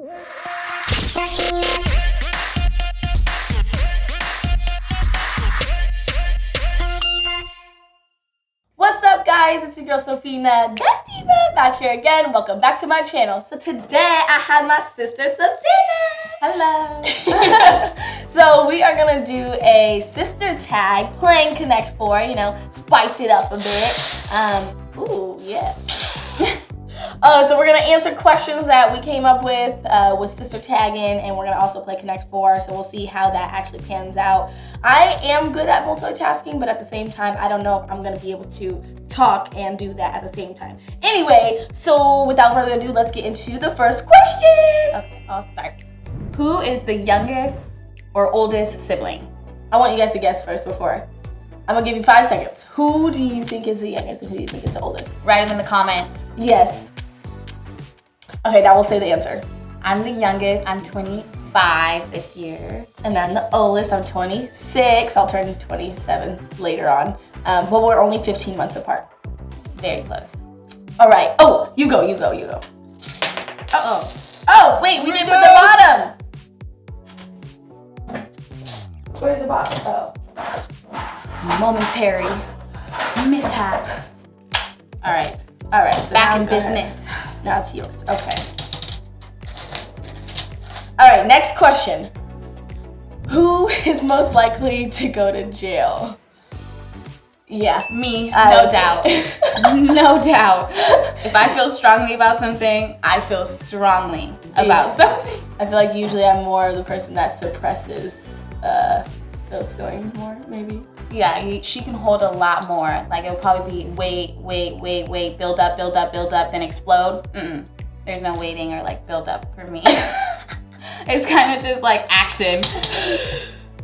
What's up, guys? It's your girl Sophina The Diva back here again. Welcome back to my channel. So today I have my sister Sophina. Hello. So we are gonna do a sister tag playing Connect 4, you know, spice it up a bit. Ooh, yeah. So we're gonna answer questions that we came up with sister tagging, and we're gonna also play Connect 4, so we'll see how that actually pans out. I am good at multitasking, but at the same time, I don't know if I'm gonna be able to talk and do that at the same time. Anyway, so without further ado, let's get into the first question. Okay, I'll start. Who is the youngest or oldest sibling? I want you guys to guess first before. I'm gonna give you 5 seconds. Who do you think is the youngest and who do you think is the oldest? Write them in the comments. Yes. Okay, now we'll say the answer. I'm the youngest. I'm 25 this year. And I'm the oldest. I'm 26. I'll turn 27 later on. But we're only 15 months apart. Very close. All right. Oh, you go. Oh, wait, we didn't put the bottom. Where's the bottom? Oh. Momentary mishap. All right. So Back in business. Now it's yours. Okay. All right, next question. Who is most likely to go to jail? Yeah. Me, no doubt. No doubt. If I feel strongly about something, I feel strongly about something. I feel like usually I'm more of the person that suppresses those feelings more, maybe. Yeah, she can hold a lot more. Like, it'll probably be wait, build up, then explode. There's no waiting or like build up for me. It's kind of just like action.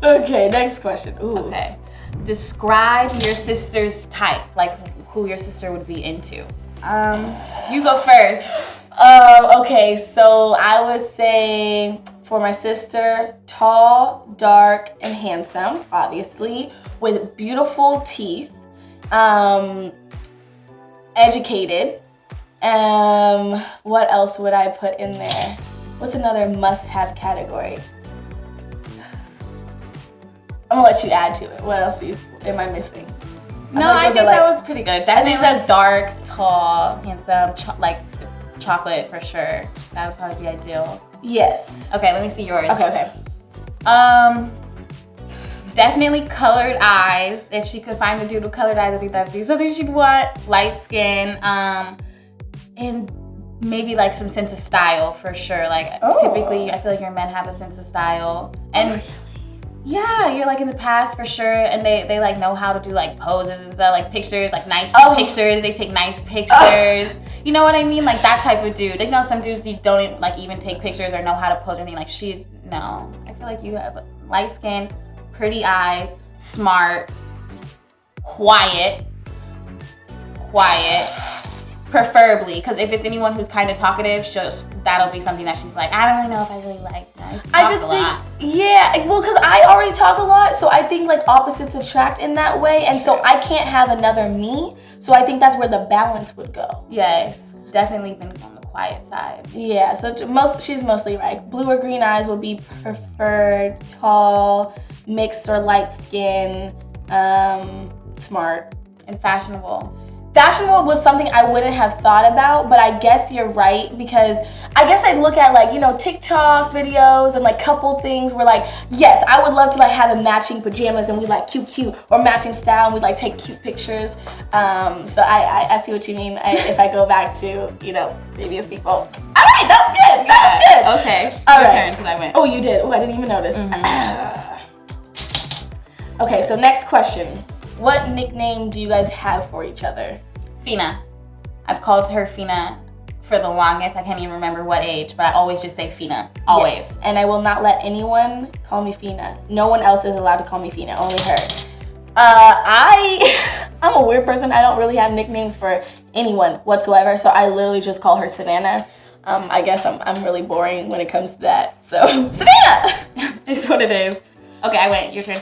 Okay, next question. Ooh. Okay. Describe your sister's type, like who your sister would be into. You go first. Okay, so I would say for my sister, tall, dark, and handsome, obviously, with beautiful teeth, educated. What else would I put in there? What's another must-have category? I'm gonna let you add to it. What else am I missing? I think that was pretty good. Definitely like dark, tall, handsome, like chocolate for sure. That would probably be ideal. Yes. Okay, let me see yours. Okay. Definitely colored eyes. If she could find a dude with colored eyes, I think that'd be something she'd want. Light skin, and maybe like some sense of style for sure. Like typically, I feel like your men have a sense of style, and yeah, you're like in the past for sure, and they like know how to do like poses and stuff, like pictures, like nice pictures. They take nice pictures. You know what I mean? Like that type of dude. Like, you know, some dudes you don't like even take pictures or know how to pose or anything. Like no. I feel like you have light skin, pretty eyes, smart, quiet, preferably, because if it's anyone who's kind of talkative, that'll be something that she's like, I don't really know if I really like that. I just think, yeah, well, because I already talk a lot, so I think like opposites attract in that way, and so I can't have another me, so I think that's where the balance would go. Yes, definitely been on the quiet side. Yeah, so she's mostly right. Blue or green eyes would be preferred, tall, mixed or light skin, smart. And fashionable. Fashionable was something I wouldn't have thought about, but I guess you're right, because I guess I look at like, you know, TikTok videos and like couple things where like, yes, I would love to like have a matching pajamas and we like cute, or matching style and we like take cute pictures. So I see what you mean if I go back to, you know, previous people. All right, that's good. That's good. Okay, All your right. turn until I went. Oh, you did. Oh, I didn't even notice. Okay, so next question. What nickname do you guys have for each other? Fina. I've called her Fina for the longest. I can't even remember what age, but I always just say Fina. Always. Yes, and I will not let anyone call me Fina. No one else is allowed to call me Fina, only her. I'm a weird person. I don't really have nicknames for anyone whatsoever, so I literally just call her Savannah. I guess I'm really boring when it comes to that, so Savannah! It's what it is. Okay, I went. Your turn.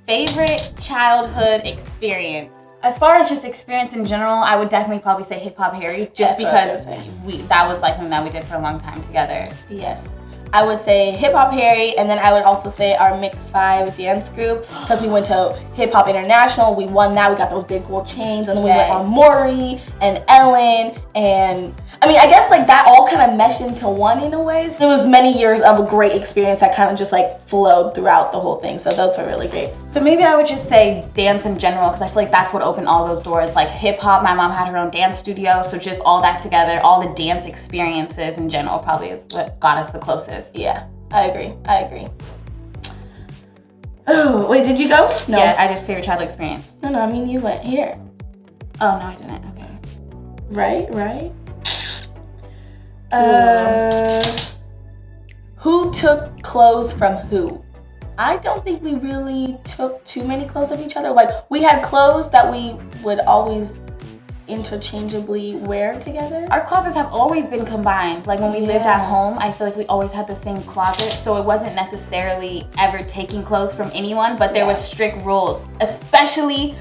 Favorite childhood experience? As far as just experience in general, I would definitely probably say Hip Hop Harry, just because that was like something that we did for a long time together. Yes. I would say Hip Hop Harry, and then I would also say our Mixed 5 dance group, because we went to Hip Hop International, we won that, we got those big gold chains, and then we went on Maury and Ellen, and I mean, I guess like that all kind of meshed into one in a way. So it was many years of a great experience that kind of just like flowed throughout the whole thing. So those were really great. So maybe I would just say dance in general, because I feel like that's what opened all those doors. Like hip hop, my mom had her own dance studio, so just all that together, all the dance experiences in general probably is what got us the closest. Yeah, I agree. Oh, wait, did you go? No. Yeah, I did favorite childhood experience. No, I mean you went here. Oh, no, I didn't. Okay. Right. Who took clothes from who? I don't think we really took too many clothes of each other. Like, we had clothes that we would always interchangeably wear together. Our closets have always been combined. Like when we lived at home, I feel like we always had the same closet, so it wasn't necessarily ever taking clothes from anyone, but there was strict rules, especially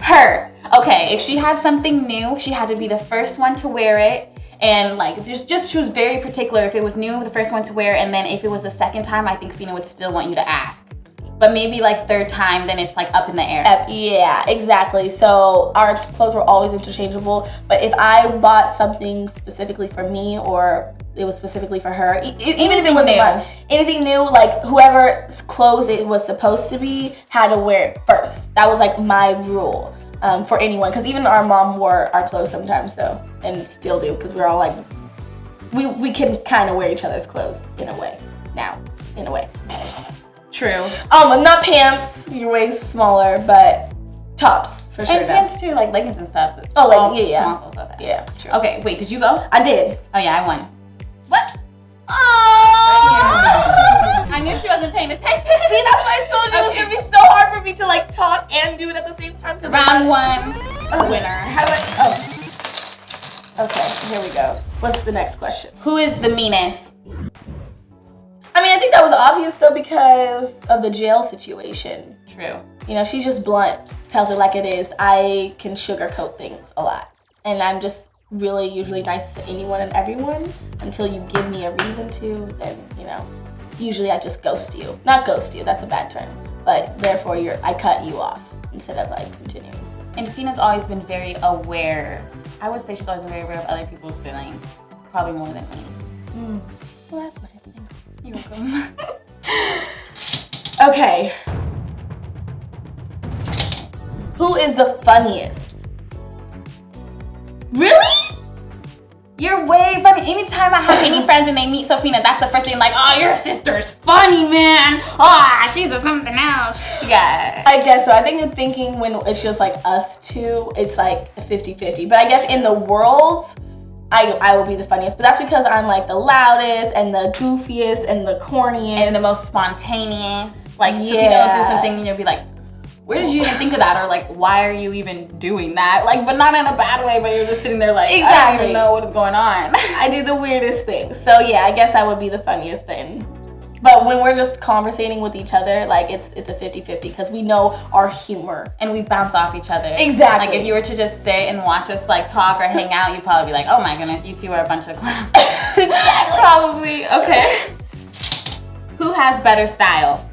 her. Okay, if she had something new, she had to be the first one to wear it. And like, just she was very particular. If it was new, the first one to wear, and then if it was the second time, I think Fina would still want you to ask. But maybe like third time, then it's like up in the air. Yeah, exactly. So our clothes were always interchangeable. But if I bought something specifically for me or it was specifically for her, even if it wasn't fun, anything new, like whoever's clothes it was supposed to be had to wear it first. That was like my rule for anyone. Because even our mom wore our clothes sometimes though, and still do, because we're all like, we can kind of wear each other's clothes in a way now, in a way. True. Not pants, your waist smaller, but tops for sure. And pants too, like leggings and stuff. Oh, leggings, yeah. Small stuff. Yeah, true. Okay, wait, did you go? I did. Oh yeah, I won. What? Oh! I knew she wasn't paying attention. See, that's why I told you it was gonna be so hard for me to like talk and do it at the same time. Round one, winner. How do Okay, here we go. What's the next question? Who is the meanest? I mean, I think that was obvious though because of the jail situation. True. You know, she's just blunt, tells it like it is. I can sugarcoat things a lot. And I'm just really usually nice to anyone and everyone until you give me a reason to, then, you know, usually I just ghost you. Not ghost you, that's a bad term. But therefore, I cut you off instead of like continuing. And Fina's always been very aware. I would say she's always been very aware of other people's feelings, probably more than me. Well, that's nice. You're welcome. Okay. Who is the funniest? Really? You're way funny. Anytime I have any friends and they meet Sophina, that's the first thing, like, oh, your sister's funny, man. Ah, she's a something else. Yeah. I guess so. I think you're thinking when it's just like us two, it's like 50-50. But I guess in the world, I will be the funniest, but that's because I'm like the loudest and the goofiest and the corniest. And the most spontaneous. Like, Sophina will do something and you'll be like, where did you even think of that? Or like, why are you even doing that? Like, but not in a bad way, but you're just sitting there like, I don't even know what is going on. I do the weirdest things. So yeah, I guess I would be the funniest then. But when we're just conversating with each other, like it's a 50-50 because we know our humor. And we bounce off each other. Exactly. Like if you were to just sit and watch us like talk or hang out, you'd probably be like, oh my goodness, you two are a bunch of clowns. Probably. Okay. Who has better style?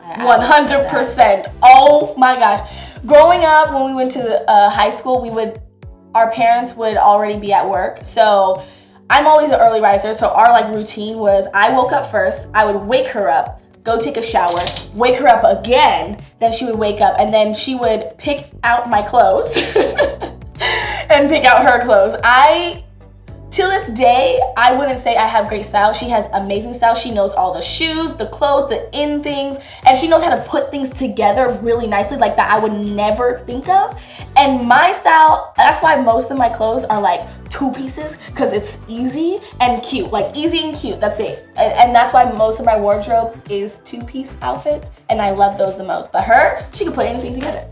100%. Oh my gosh. Growing up, when we went to high school, our parents would already be at work. So I'm always an early riser, so our like routine was I woke up first, I would wake her up, go take a shower, wake her up again, then she would wake up, and then she would pick out my clothes and pick out her clothes. To this day, I wouldn't say I have great style. She has amazing style. She knows all the shoes, the clothes, the in things, and she knows how to put things together really nicely like that I would never think of. And my style, that's why most of my clothes are like 2 pieces, because it's easy and cute. Like easy and cute, that's it. And that's why most of my wardrobe is 2-piece outfits, and I love those the most. But her, she can put anything together.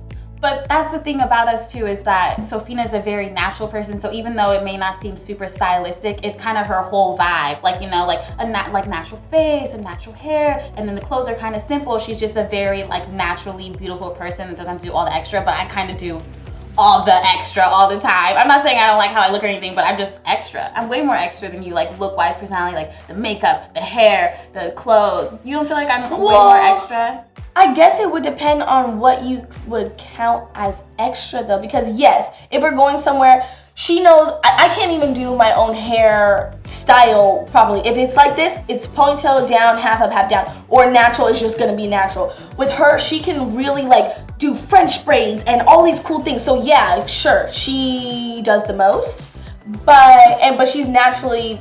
But that's the thing about us too, is that Sophina is a very natural person. So even though it may not seem super stylistic, it's kind of her whole vibe. Like, you know, like like natural face and natural hair, and then the clothes are kind of simple. She's just a very like naturally beautiful person that doesn't have to do all the extra, but I kind of do all the extra all the time. I'm not saying I don't like how I look or anything, but I'm just extra. I'm way more extra than you, like look-wise, personality, like the makeup, the hair, the clothes. You don't feel like I'm way more extra? I guess it would depend on what you would count as extra though, because yes, if we're going somewhere, she knows I can't even do my own hair style properly. If it's like this, it's ponytail down, half up, half down, or natural, it's just gonna be natural. With her, she can really like do French braids and all these cool things. So yeah, sure, she does the most, but she's naturally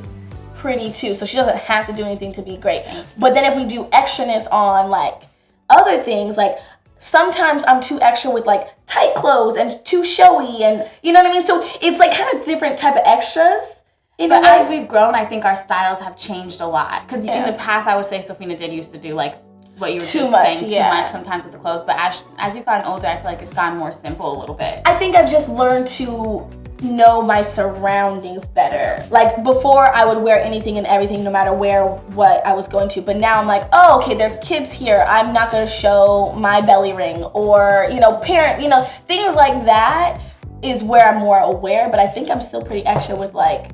pretty too, so she doesn't have to do anything to be great. But then if we do extraness on like other things, like sometimes I'm too extra with like tight clothes and too showy, and you know what I mean? So it's like kind of different type of extras. But as we've grown, I think our styles have changed a lot. Because in the past, I would say Sophina used to do like what you were saying, too much sometimes with the clothes. But as you've gotten older, I feel like it's gotten more simple a little bit. I think I've just learned to know my surroundings better. Like before, I would wear anything and everything no matter what I was going to, but now I'm like, oh, okay, there's kids here, I'm not going to show my belly ring, or things like that is where I'm more aware. But I think I'm still pretty extra with like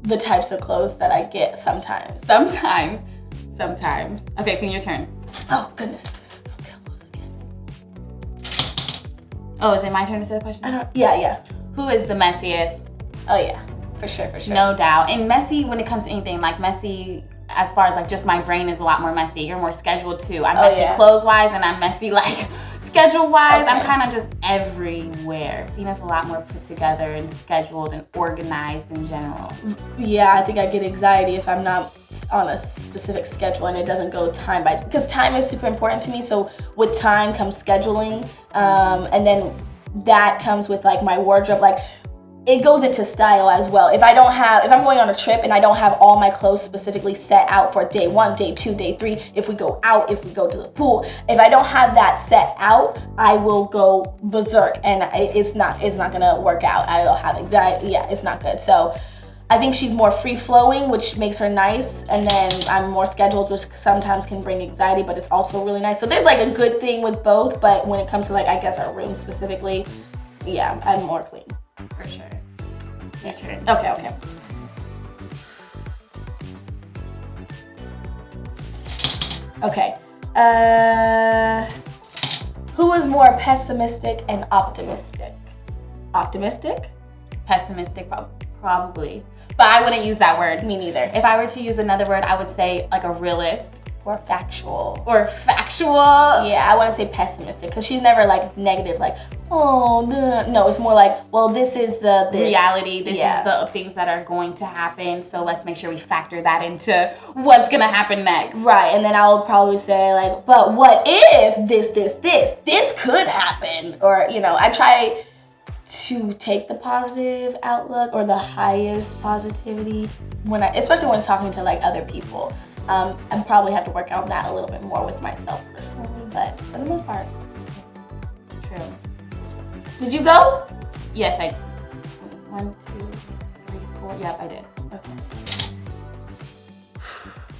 the types of clothes that I get sometimes. Okay, Ping, your turn. Oh goodness. Oh, is it my turn to say the question? Yeah. Who is the messiest? Oh yeah, for sure. No doubt. And messy when it comes to anything, like messy as far as like just my brain is a lot more messy. You're more scheduled too. I'm messy clothes-wise, and I'm messy like schedule-wise. Okay. I'm kind of just everywhere. Fina's a lot more put together and scheduled and organized in general. Yeah, I think I get anxiety if I'm not on a specific schedule and it doesn't go time by time, because time is super important to me. So with time comes scheduling, and then that comes with like my wardrobe. Like it goes into style as well. If I'm going on a trip and I don't have all my clothes specifically set out for day 1, day 2, day 3, if we go out, if we go to the pool, if I don't have that set out, I will go berserk, and it's not gonna work out. I'll have anxiety. Yeah, it's not good. So I think she's more free-flowing, which makes her nice, and then I'm more scheduled, which sometimes can bring anxiety, but it's also really nice. So there's like a good thing with both, but when it comes to like, I guess our room specifically, yeah, I'm more clean. For sure. Your turn. Okay. Who is more pessimistic and optimistic? Optimistic? Pessimistic, probably. But I wouldn't use that word. Me neither. If I were to use another word, I would say like a realist. Or factual. Yeah, I want to say pessimistic, because she's never like negative, like, oh, no, it's more like, well, this is the reality. This is the things that are going to happen. So let's make sure we factor that into what's going to happen next. Right, and then I'll probably say like, but what if this could happen? Or, I try to take the positive outlook or the highest positivity especially when it's talking to like other people. I probably have to work on that a little bit more with myself personally, but for the most part. True. Did you go? Yes, I did. 1, 2, 3, 4. Yep, I did.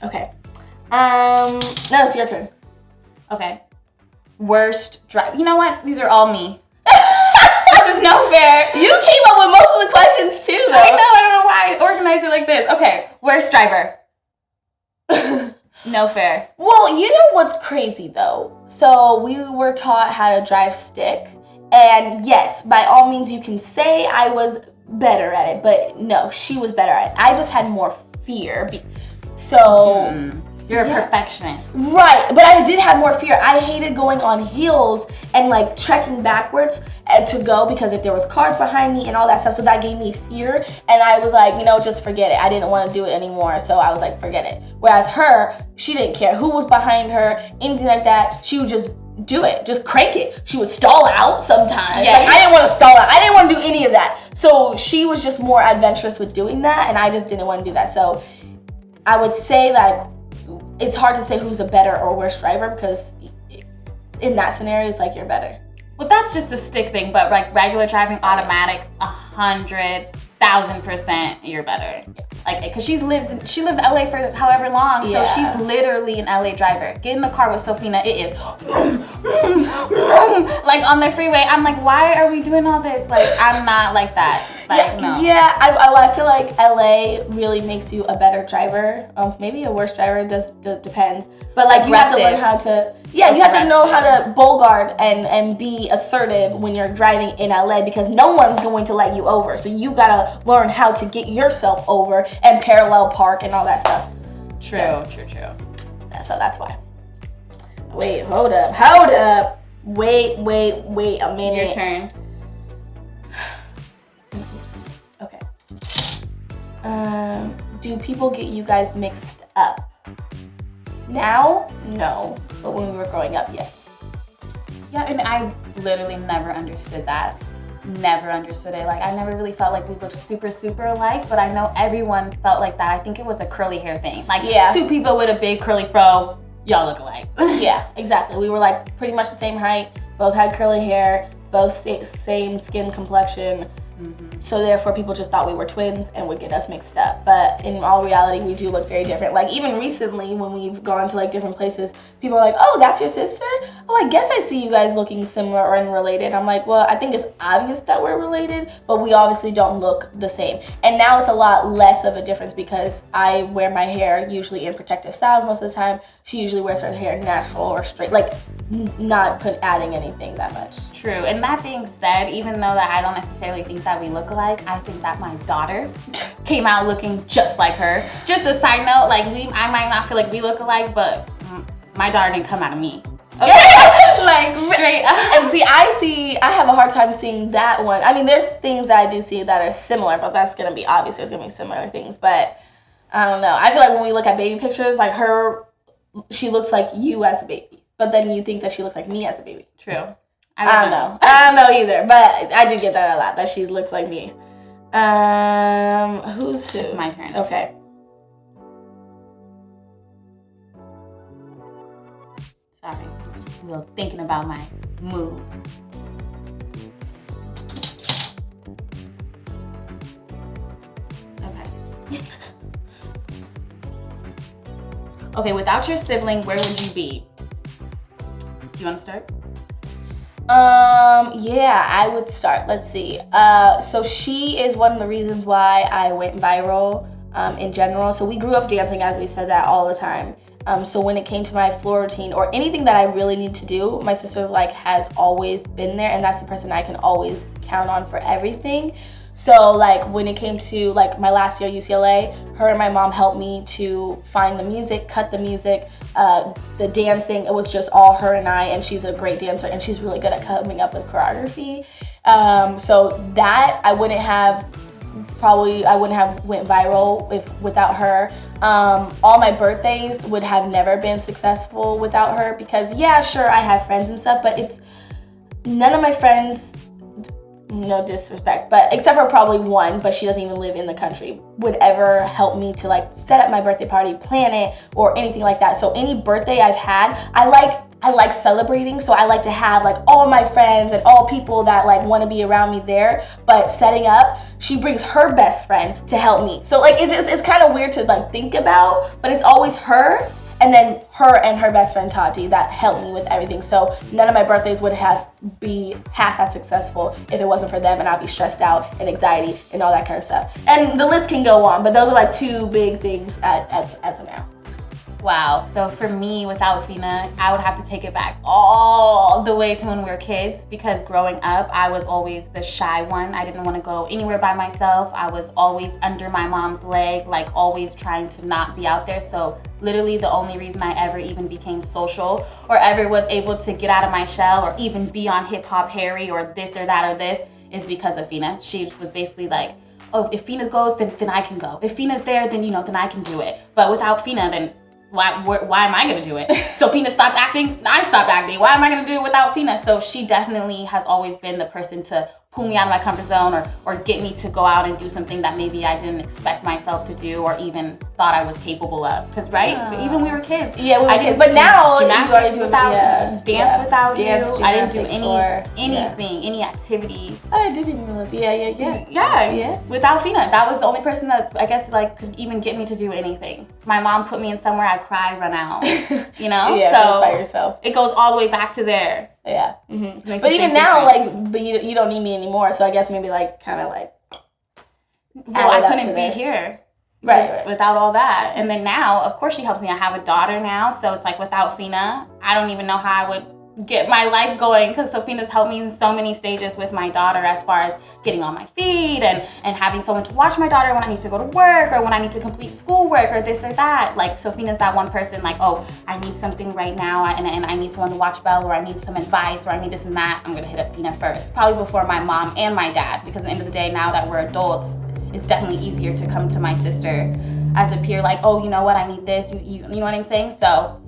Okay. Now it's your turn. Okay. Worst drive. You know what? These are all me. This is no fair. You came up with most of the questions too, though. I know. I don't know why I organized it like this. Okay. Worst driver. No fair. Well, you know what's crazy though? So we were taught how to drive stick, and yes, by all means you can say I was better at it, but no, she was better at it. I just had more fear. You're a perfectionist. Right, but I did have more fear. I hated going on heels and like trekking backwards to go, because if there was cars behind me and all that stuff, so that gave me fear, and I was like, just forget it. I didn't want to do it anymore, so I was like, forget it. Whereas her, she didn't care who was behind her, anything like that. She would just do it, just crank it. She would stall out sometimes. Yeah. Like, I didn't want to stall out. I didn't want to do any of that. So she was just more adventurous with doing that, and I just didn't want to do that. So I would say that it's hard to say who's a better or worse driver, because in that scenario, it's like you're better. But that's just the stick thing. But like regular driving, automatic, 100,000% you're better. Like, cause she lived in LA for however long, so she's literally an LA driver. Get in the car with Sophina, it is like on the freeway. I'm like, why are we doing all this? Like, I'm not like that. Like, no. Yeah, I feel like LA really makes you a better driver. Maybe a worse driver, does depends. But like you have to learn how to, you have to know how to bull guard and be assertive when you're driving in LA, because no one's going to let you over. So you gotta learn how to get yourself over and parallel park and all that stuff. True. So that's why. Wait, hold up. Wait a minute. Your turn. Okay. Do people get you guys mixed up? Now, no. But when we were growing up, yes. Yeah, and I literally never understood that. Never understood it. Like, I never really felt like we looked super, super alike, but I know everyone felt like that. I think it was a curly hair thing. Like, two people with a big curly fro, y'all look alike. Yeah, exactly. We were like pretty much the same height, both had curly hair, both same skin complexion. So therefore people just thought we were twins and would get us mixed up. But in all reality, we do look very different. Like even recently when we've gone to like different places, people are like, oh, that's your sister? Oh, I guess I see you guys looking similar or unrelated. I'm like, well, I think it's obvious that we're related, but we obviously don't look the same. And now it's a lot less of a difference because I wear my hair usually in protective styles most of the time. She usually wears her hair natural or straight, like not adding anything that much. True. And that being said, even though that I don't necessarily think that we look alike, I think that my daughter came out looking just like her. Just a side note, like I might not feel like we look alike, but my daughter didn't come out of me. Okay? Like straight up. And I have a hard time seeing that one. I mean, there's things that I do see that are similar, but that's gonna be obvious. There's gonna be similar things, but I don't know. I feel like when we look at baby pictures, like she looks like you as a baby, but then you think that she looks like me as a baby. True. I don't know. I don't know either, but I do get that a lot, that she looks like me. Who's who? It's my turn. Okay. Sorry. I'm really thinking about my move. Okay. Okay, without your sibling, where would you be? Do you want to start? Yeah, I would start. Let's see. So she is one of the reasons why I went viral, in general. So we grew up dancing, as we said that all the time. So when it came to my floor routine or anything that I really need to do, my sister's like has always been there, and that's the person I can always count on for everything. So like when it came to like my last year at UCLA, her and my mom helped me to find the music, cut the music, the dancing. It was just all her and I, and she's a great dancer and she's really good at coming up with choreography. So that I wouldn't have went viral without her. All my birthdays would have never been successful without her, because yeah, sure, I have friends and stuff, but it's none of my friends, no disrespect, but except for probably one, but she doesn't even live in the country, would ever help me to like set up my birthday party, plan it, or anything like that. So any birthday I've had, I like celebrating, so I like to have like all my friends and all people that like want to be around me there. But setting up, she brings her best friend to help me. So like it's kind of weird to like think about, but it's always her, and then her and her best friend Tati that helped me with everything. So none of my birthdays would be half as successful if it wasn't for them, and I'd be stressed out and anxiety and all that kind of stuff. And the list can go on, but those are like two big things as of now. Wow. So for me, without Fina, I would have to take it back all the way to when we were kids, because growing up, I was always the shy one. I didn't want to go anywhere by myself. I was always under my mom's leg, like always trying to not be out there. So literally the only reason I ever even became social or ever was able to get out of my shell or even be on Hip Hop Harry or this or that or this is because of Fina. She was basically like, oh, if Fina goes, then I can go. If Fina's there, then then I can do it. But without Fina, then why am I gonna do it? So Fina stopped acting, I stopped acting. Why am I gonna do it without Fina? So she definitely has always been the person to pull me out of my comfort zone or get me to go out and do something that maybe I didn't expect myself to do or even thought I was capable of. Because even we were kids. Yeah, we were kids. didn't But do now gymnastics do without dance without dance, you. I didn't do gymnastics anything, any activity. I didn't even realize. Yeah. Without Fina, that was the only person that I guess like could even get me to do anything. My mom put me in somewhere, I'd cry, run out. You know? Yeah, so by yourself. It goes all the way back to there. Yeah. Mm-hmm. But even now, but you don't need me anymore. So I guess maybe like kind of like. Well, I couldn't be here. Right. Without all that. And then now, of course, she helps me. I have a daughter now. So it's like without Fina, I don't even know how I would get my life going because Sophina's helped me in so many stages with my daughter as far as getting on my feet and having someone to watch my daughter when I need to go to work or when I need to complete schoolwork or this or that. Like Sophina's that one person like, oh, I need something right now and I need someone to watch Belle or I need some advice or I need this and that. I'm going to hit up Fina first, probably before my mom and my dad because at the end of the day, now that we're adults, it's definitely easier to come to my sister as a peer like, oh, you know what, I need this, you know what I'm saying? So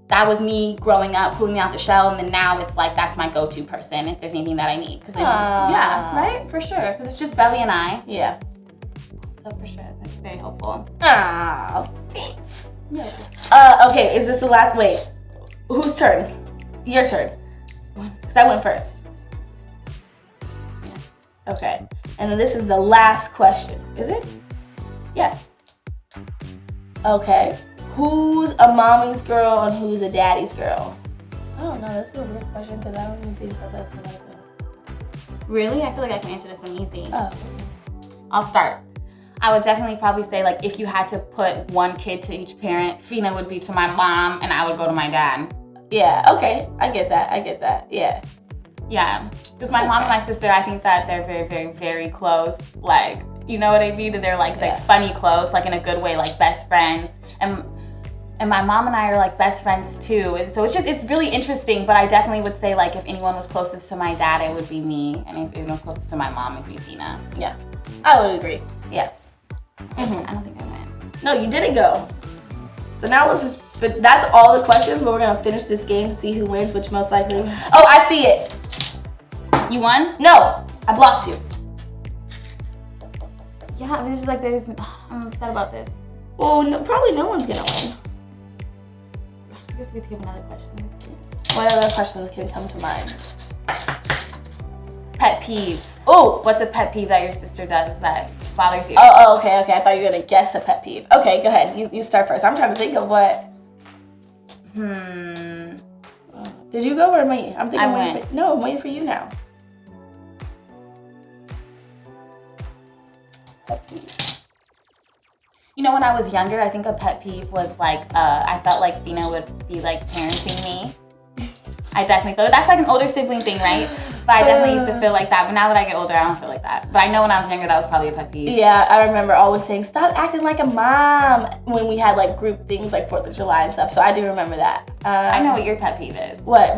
that was me growing up, pulling me out the shell, and then now it's like that's my go-to person if there's anything that I need. Yeah, right? For sure. Because it's just Belly and I. Yeah. So for sure, that's very helpful. Thanks. Yeah. Okay, is this the last? Wait, whose turn? Your turn. Because I went first. Yeah. Okay, and then this is the last question. Is it? Yeah. Okay. Who's a mommy's girl and who's a daddy's girl? I don't know. That's a weird question because I don't even think that that's another thing. Really? I feel like I can answer this one easy. Oh. I'll start. I would definitely probably say like if you had to put one kid to each parent, Fina would be to my mom and I would go to my dad. Yeah. Okay. I get that. Yeah. Yeah. Because my mom and my sister, I think that they're very, very, very close. Like, you know what I mean? They're like funny close, like in a good way, like best friends. And my mom and I are like best friends too. And so it's really interesting, but I definitely would say like if anyone was closest to my dad, it would be me. And if anyone was closest to my mom, it would be Fina. Yeah, I would agree. Yeah. Mm-hmm. I don't think I went. No, you didn't go. So now but that's all the questions, but we're gonna finish this game, see who wins, which most likely. Oh, I see it. You won? No, I blocked you. Yeah, I mean, it's just like I'm upset about this. Well, probably no one's gonna win. I guess we have to give another question. What other questions can come to mind? Pet peeves. Oh, what's a pet peeve that your sister does that bothers you? Oh, okay. I thought you were gonna guess a pet peeve. Okay, go ahead. You start first. I'm trying to think of what. Did you go or am I? I'm thinking. I went. No, I'm waiting for you now. Pet peeve. You know, when I was younger, I think a pet peeve was like, I felt like Fina would be like parenting me. I definitely thought that's like an older sibling thing, right? But I definitely used to feel like that. But now that I get older, I don't feel like that. But I know when I was younger, that was probably a pet peeve. Yeah, I remember always saying, stop acting like a mom when we had like group things like 4th of July and stuff. So I do remember that. I know what your pet peeve is. What?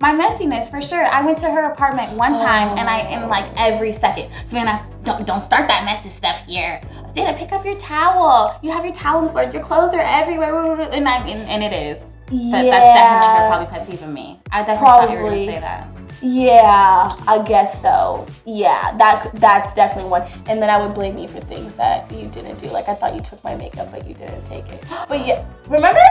My messiness, for sure. I went to her apartment one time and I am like every second, Savannah, don't start that messy stuff here. Stay pick up your towel. You have your towel on the floor. Your clothes are everywhere. And it is. But that's definitely her probably pet peeve of me. I definitely thought you were going to say that. Yeah, I guess so. Yeah, that's definitely one. And then I would blame you for things that you didn't do. Like I thought you took my makeup, but you didn't take it. But yeah, remember?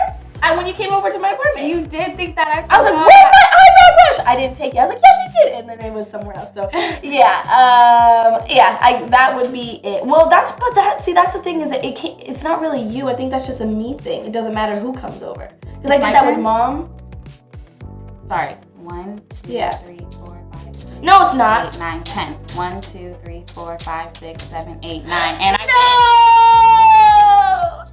When you came over to my apartment. You did think that I was like, where's my eyebrow brush? I didn't take it. I was like, yes, you did. And then it was somewhere else. So yeah, that would be it. Well, that's the thing is that it's not really you. I think that's just a me thing. It doesn't matter who comes over. Because I did that with mom. Sorry. 1, 2, 3, 4, 5, 6. No, it's not. 8, 9, 10. 1, 2, 3, 4, 5, 6, 7, 8, 9. And No!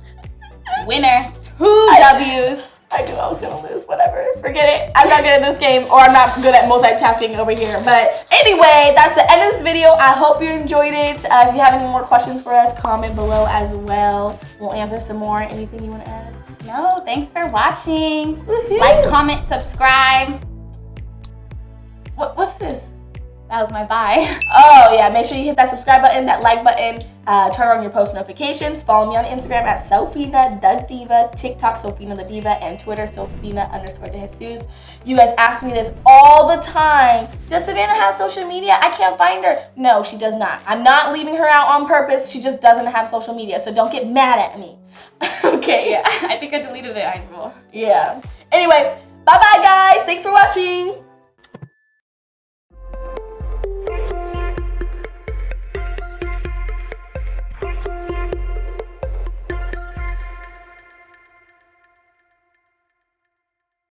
Winner. 2 W's. I knew I was gonna lose. Whatever. Forget it. I'm not good at this game, or I'm not good at multitasking over here. But anyway, that's the end of this video. I hope you enjoyed it. If you have any more questions for us, comment below as well. We'll answer some more. Anything you want to add? No, thanks for watching. Woohoo. Like, comment, subscribe. What's this? That was my bye. Oh yeah, make sure you hit that subscribe button, that like button, turn on your post notifications. Follow me on Instagram at Sophina The Diva, TikTok Sophina The Diva, and Twitter Sophina_DeJesus. You guys ask me this all the time. Does Savannah have social media? I can't find her. No, she does not. I'm not leaving her out on purpose. She just doesn't have social media, so don't get mad at me. Okay. Yeah, I think I deleted it in high school. Yeah. Anyway, bye-bye guys. Thanks for watching.